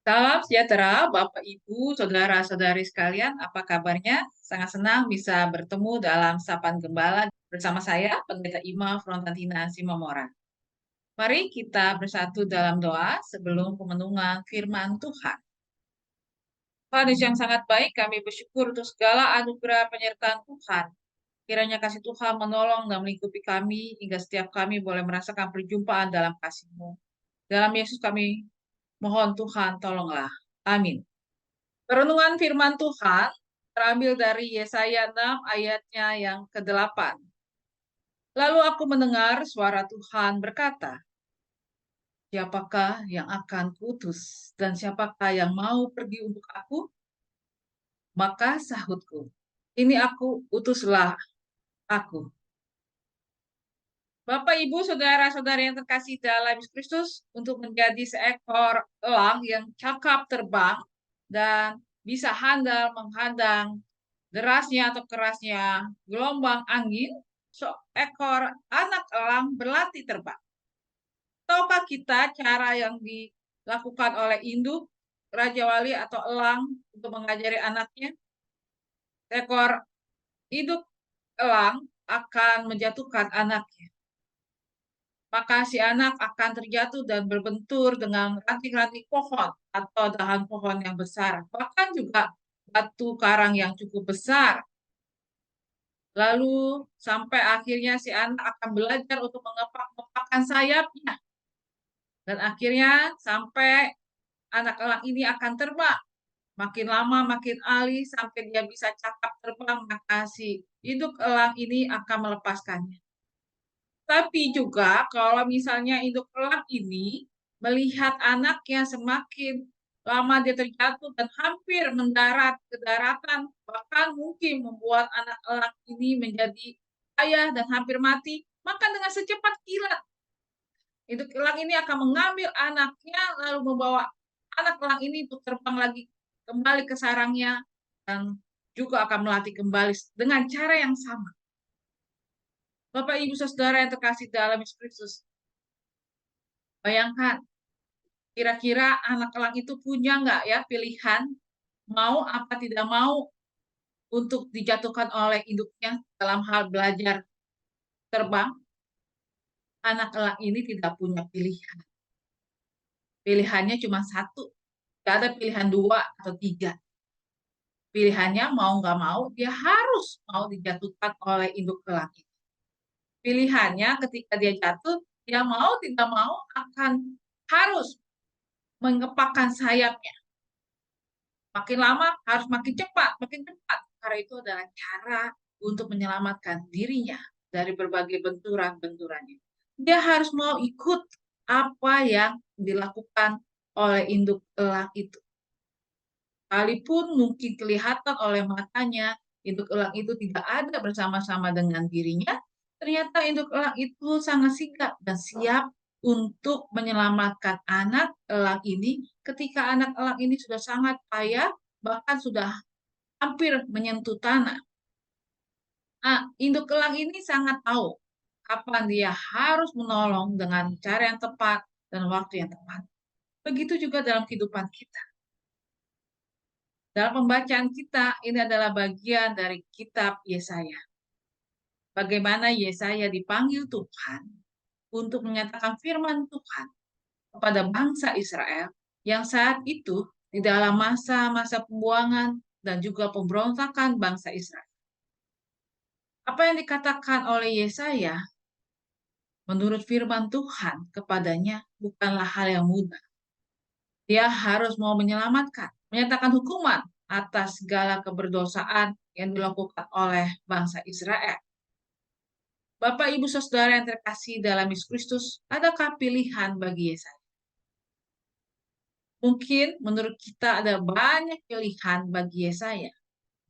Salam sejahtera, Bapak, Ibu, saudara-saudari sekalian. Apa kabarnya? Sangat senang bisa bertemu dalam Sapaan Gembala bersama saya, Pendeta Ima Frontantina Simamora. Mari kita bersatu dalam doa sebelum pemenungan firman Tuhan. Tuhan Yesus yang sangat baik, kami bersyukur untuk segala anugerah penyertaan Tuhan. Kiranya kasih Tuhan menolong dan melingkupi kami hingga setiap kami boleh merasakan perjumpaan dalam kasih-Mu. Dalam Yesus kami mohon Tuhan, tolonglah. Amin. Perenungan firman Tuhan terambil dari Yesaya 6 ayatnya yang ke-8. Lalu aku mendengar suara Tuhan berkata, siapakah yang akan kuutus dan siapakah yang mau pergi untuk aku? Maka sahutku, ini aku, utuslah aku. Bapak, Ibu, saudara-saudari yang terkasih dalam Yesus Kristus, untuk menjadi seekor elang yang cakap terbang dan bisa handal menghadang derasnya atau kerasnya gelombang angin, seekor anak elang berlatih terbang. Tahukah kita cara yang dilakukan oleh induk, raja wali atau elang untuk mengajari anaknya? Seekor induk elang akan menjatuhkan anaknya. Maka si anak akan terjatuh dan berbentur dengan ranting-ranting pohon atau dahan pohon yang besar. Bahkan juga batu karang yang cukup besar. Lalu sampai akhirnya si anak akan belajar untuk mengepak-ngepakkan sayapnya. Dan akhirnya sampai anak elang ini akan terbang. Makin lama makin alih sampai dia bisa cakap terbang, maka si induk elang ini akan melepaskannya. Tapi juga kalau misalnya induk elang ini melihat anaknya semakin lama dia terjatuh dan hampir mendarat ke daratan, bahkan mungkin membuat anak elang ini menjadi payah dan hampir mati, maka dengan secepat kilat induk elang ini akan mengambil anaknya lalu membawa anak elang ini untuk terbang lagi kembali ke sarangnya dan juga akan melatih kembali dengan cara yang sama. Bapak, Ibu, Saudara yang terkasih dalam Yesus Kristus, bayangkan, kira-kira anak elang itu punya nggak ya pilihan mau apa tidak mau untuk dijatuhkan oleh induknya dalam hal belajar terbang? Anak elang ini tidak punya pilihan. Pilihannya cuma satu, nggak ada pilihan dua atau tiga. Pilihannya mau nggak mau, dia harus mau dijatuhkan oleh induk elang itu. Pilihannya ketika dia jatuh, dia mau tidak mau akan harus mengepakkan sayapnya. Makin lama harus makin cepat, karena itu adalah cara untuk menyelamatkan dirinya dari berbagai benturan-benturannya. Dia harus mau ikut apa yang dilakukan oleh induk elang itu. Sekalipun mungkin kelihatan oleh matanya, induk elang itu tidak ada bersama-sama dengan dirinya, ternyata induk elang itu sangat sigap dan siap untuk menyelamatkan anak elang ini ketika anak elang ini sudah sangat payah, bahkan sudah hampir menyentuh tanah. Nah, induk elang ini sangat tahu kapan dia harus menolong dengan cara yang tepat dan waktu yang tepat. Begitu juga dalam kehidupan kita. Dalam pembacaan kita, ini adalah bagian dari kitab Yesaya. Bagaimana Yesaya dipanggil Tuhan untuk menyatakan firman Tuhan kepada bangsa Israel yang saat itu di dalam masa-masa pembuangan dan juga pemberontakan bangsa Israel. Apa yang dikatakan oleh Yesaya menurut firman Tuhan kepadanya bukanlah hal yang mudah. Dia harus mau menyelamatkan, menyatakan hukuman atas segala keberdosaan yang dilakukan oleh bangsa Israel. Bapak, Ibu, Saudara yang terkasih dalam Yesus Kristus, adakah pilihan bagi Yesaya? Mungkin menurut kita ada banyak pilihan bagi Yesaya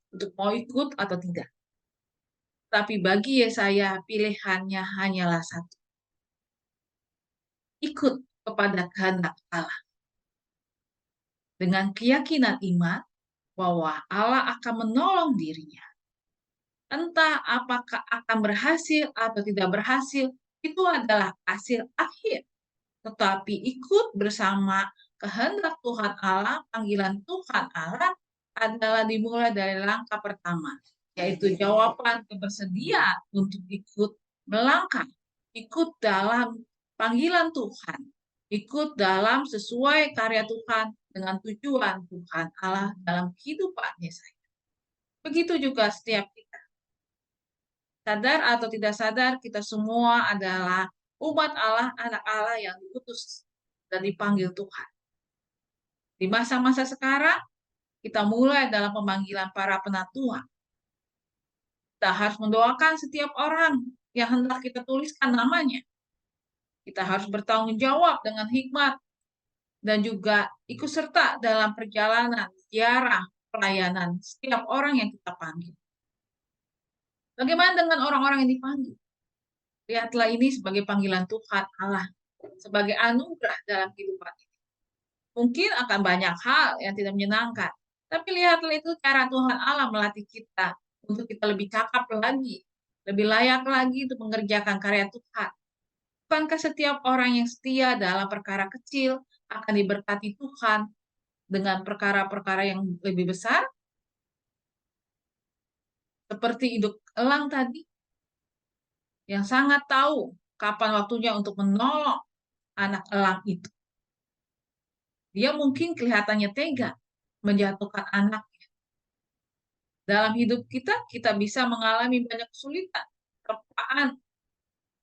untuk mau ikut atau tidak. Tapi bagi Yesaya pilihannya hanyalah satu. Ikut kepada kehendak Allah. Dengan keyakinan iman bahwa Allah akan menolong dirinya. Entah apakah akan berhasil atau tidak berhasil, itu adalah hasil akhir. Tetapi ikut bersama kehendak Tuhan Allah, panggilan Tuhan Allah adalah dimulai dari langkah pertama, yaitu jawaban kebersediaan untuk ikut melangkah, ikut dalam panggilan Tuhan, ikut dalam sesuai karya Tuhan dengan tujuan Tuhan Allah dalam kehidupannya saya. Begitu juga setiap kita. Sadar atau tidak sadar, kita semua adalah umat Allah, anak Allah yang diutus dan dipanggil Tuhan. Di masa-masa sekarang, kita mulai dalam pemanggilan para penatua. Kita harus mendoakan setiap orang yang hendak kita tuliskan namanya. Kita harus bertanggung jawab dengan hikmat dan juga ikut serta dalam perjalanan ziarah pelayanan setiap orang yang kita panggil. Bagaimana dengan orang-orang yang dipanggil? Lihatlah ini sebagai panggilan Tuhan Allah, sebagai anugerah dalam kehidupan ini. Mungkin akan banyak hal yang tidak menyenangkan, tapi lihatlah itu cara Tuhan Allah melatih kita untuk kita lebih cakap lagi, lebih layak lagi untuk mengerjakan karya Tuhan. Bukankah setiap orang yang setia dalam perkara kecil akan diberkati Tuhan dengan perkara-perkara yang lebih besar? Seperti induk elang tadi, yang sangat tahu kapan waktunya untuk menolong anak elang itu. Dia mungkin kelihatannya tega menjatuhkan anaknya. Dalam hidup kita, kita bisa mengalami banyak kesulitan, terpaan.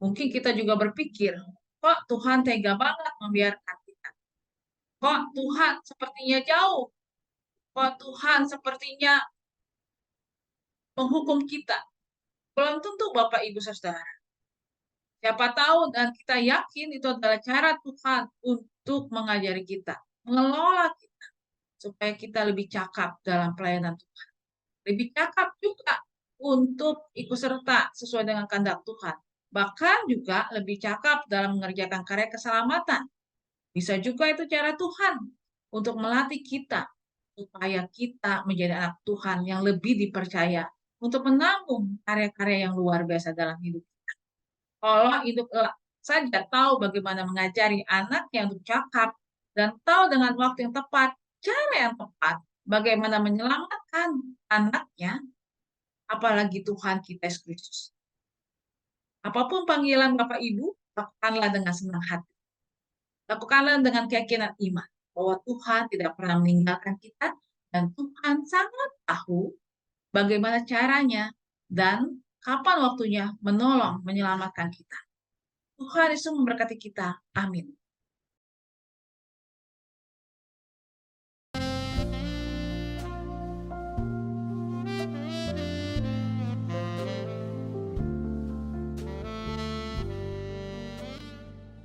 Mungkin kita juga berpikir, kok Tuhan tega banget membiarkan kita? Kok Tuhan sepertinya jauh? Kok Tuhan sepertinya menghukum kita? Belum tentu Bapak Ibu Saudara. Siapa tahu dan kita yakin itu adalah cara Tuhan untuk mengajari kita, mengelola kita, supaya kita lebih cakap dalam pelayanan Tuhan. Lebih cakap juga untuk ikut serta sesuai dengan kehendak Tuhan. Bahkan juga lebih cakap dalam mengerjakan karya keselamatan. Bisa juga itu cara Tuhan untuk melatih kita supaya kita menjadi anak Tuhan yang lebih dipercaya untuk menanggung karya-karya yang luar biasa dalam hidup. Kalau hidup saja tahu bagaimana mengajari anaknya untuk cakap dan tahu dengan waktu yang tepat, cara yang tepat, bagaimana menyelamatkan anaknya, apalagi Tuhan kita Yesus Kristus. Apapun panggilan Bapak Ibu, lakukanlah dengan senang hati. Lakukanlah dengan keyakinan iman bahwa Tuhan tidak pernah meninggalkan kita dan Tuhan sangat tahu bagaimana caranya dan kapan waktunya menolong, menyelamatkan kita. Tuhan Yesus memberkati kita. Amin.